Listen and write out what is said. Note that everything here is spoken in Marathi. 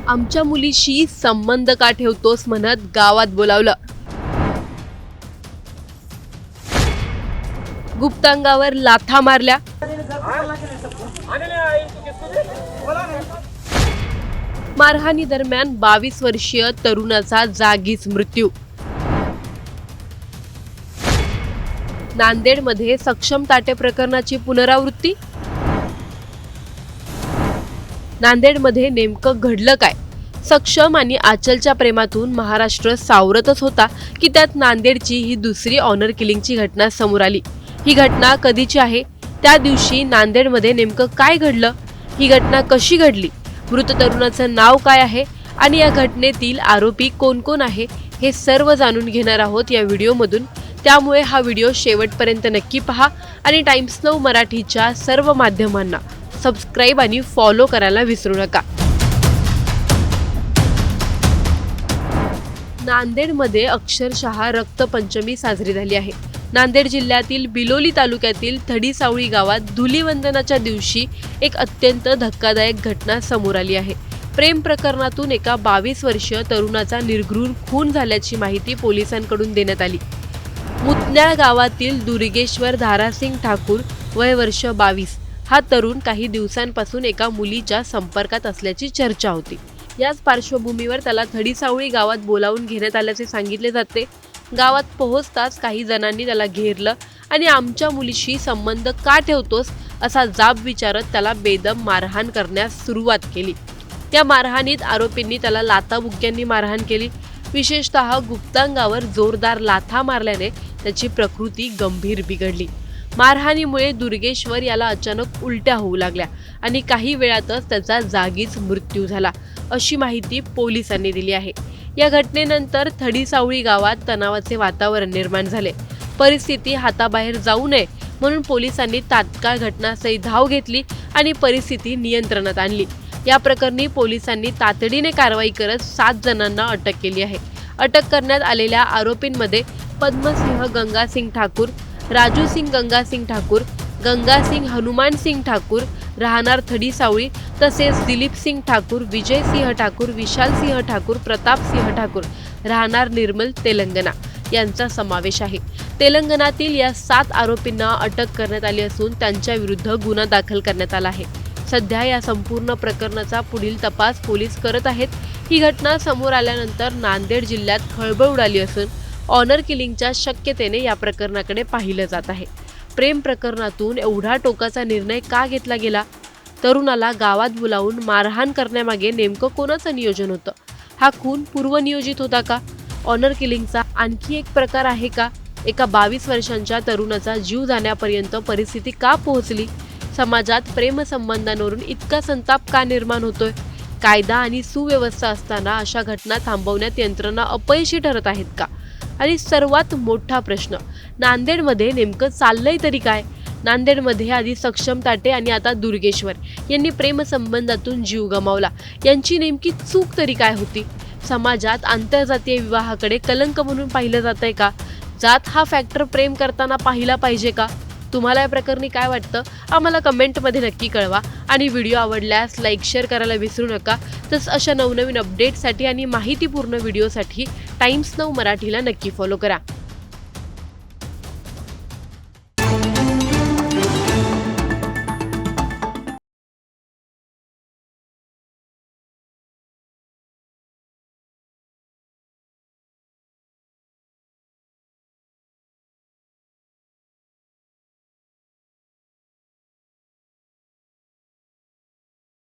आमच्या मुलीशी संबंध का ठेवतोस म्हणत गावात बोलावलं। गुप्तांगावर लाथा मारल्या। मारहाणी दरम्यान 22 वर्षीय तरुणाचा जागीच मृत्यू। नांदेडमध्ये सक्षम ताटे प्रकरणाची पुनरावृत्ती। नांदेडमध्ये नेमकं घडलं काय? सक्षम आणि आचलच्या प्रेमातून महाराष्ट्र सावरतच होता की त्यात नांदेडची ही दुसरी ऑनर किलिंगची घटना समोर आली। ही घटना कधीची आहे? त्या दिवशी नांदेडमध्ये नेमकं काय घडलं? ही घटना कशी घडली? मृत तरुणाचं नाव काय आहे आणि या घटनेतील आरोपी कोण कोण आहे हे सर्व जाणून घेणार आहोत या व्हिडिओमधून। त्यामुळे हा व्हिडिओ शेवटपर्यंत नक्की पहा आणि टाइम्स नाऊ मराठीच्या सर्व माध्यमांना सबस्क्राइब आणि फॉलो करायला विसरू नका। नांदेडमध्ये अक्षरशः रक्तपंचमी साजरी झाली आहे। नांदेड जिल्ह्यातील बिलोली तालुक्यातील थडीसावळी गावात धुलीवंदनाच्या दिवशी एक अत्यंत धक्कादायक घटना समोर आली आहे। प्रेम प्रकरणातून एका 22 वर्षीय तरुणाचा निर्घृण खून झाल्याची माहिती पोलिसांकडून देण्यात आली। मुतन्याळ गावातील दुर्गेश्वर धारासिंग ठाकूर वय वर्ष 22 हा तरुण काही दिवसांपासून एका मुलीच्या संपर्कात असल्याची चर्चा होती। याच पार्श्वभूमीवर त्याला थडीसावळी गावात बोलावून घेण्यात आल्याचे सांगितले जाते। गावात पोहोचताच काही जणांनी त्याला घेरलं आणि आमच्या मुलीशी संबंध का ठेवतोस असा जाब विचारत त्याला बेदम मारहाण करण्यास सुरुवात केली। त्या मारहाणीत आरोपींनी त्याला लाथाबुक्क्यांनी मारहाण केली। विशेषतः गुप्तांगावर जोरदार लाथा मारल्याने त्याची प्रकृती गंभीर बिघडली। मारहाणीमुळे दुर्गेश्वर याला अचानक उलट्या होऊ लागल्या आणि काही वेळातच त्याचा जागीच मृत्यू झाला अशी माहिती पोलिसांनी दिली आहे। या घटनेनंतर थडीसावळी गावात तणावाचे वातावरण निर्माण झाले। परिस्थिती हाताबाहेर जाऊ नये म्हणून पोलिसांनी तात्काळ घटनास्थळी धाव घेतली आणि परिस्थिती नियंत्रणात आणली। या प्रकरणी पोलिसांनी तातडीने कारवाई करत 7 जणांना अटक केली आहे। अटक करण्यात आलेल्या आरोपींमध्ये पद्मसिंह गंगासिंग ठाकूर, राजू सिंग गंगासिंग ठाकूर, गंगासिंग हनुमान सिंग ठाकूर राहणार थडीसावळी तसेच दिलीप सिंग ठाकूर, विजय सिंह ठाकूर, विशाल सिंह ठाकूर, प्रताप सिंह ठाकूर राहणार निर्मल तेलंगणा यांचा समावेश आहे। तेलंगणातील या 7 आरोपींना अटक करण्यात आली असून त्यांच्या विरुद्ध गुन्हा दाखल करण्यात आला आहे। सध्या या संपूर्ण प्रकरणाचा पुढील तपास पोलीस करत आहेत। ही घटना समोर आल्यानंतर नांदेड जिल्ह्यात खळबळ उडाली असून ऑनर किलिंगच्या शक्यतेने या प्रकरणाकडे पाहिलं जात आहे। प्रेम प्रकरणातून एवढा टोकाचा निर्णय का घेतला गेला? तरुणाला गावात बोलावून मारहाण करण्यामागे नेमकं कोणाचं नियोजन होतं? हा खून पूर्वनियोजित होता का? ऑनर किलिंगचा आणखी एक प्रकार आहे का? एका 22 वर्षांच्या तरुणाचा जीव जाण्यापर्यंत परिस्थिती का पोहोचली? समाजात प्रेमसंबंधांवरून इतका संताप का निर्माण होतोय? कायदा आणि सुव्यवस्था असताना अशा घटना थांबवण्यात यंत्रणा अपयशी ठरत आहेत का? आणि सर्वात मोठा प्रश्न, नांदेडमध्ये नेमकं चाललंय तरी काय? नांदेडमध्ये आधी सक्षम ताटे आणि आता दुर्गेश्वर यांनी प्रेमसंबंधातून जीव गमावला। यांची नेमकी चूक तरी काय होती? समाजात आंतरजातीय विवाहाकडे कलंक म्हणून पाहिलं जातंय का? जात हा फॅक्टर प्रेम करताना पाहिला पाहिजे का? तुम्हाला या प्रकरणी काय वाटतं? आम्हाला कमेंटमध्ये नक्की कळवा आणि व्हिडिओ आवडल्यास लाईक शेअर करायला विसरू नका। तसंच अशा नवनवीन अपडेटसाठी आणि माहितीपूर्ण व्हिडिओसाठी टाइम्स नाऊ मराठीला नक्की फॉलो करा।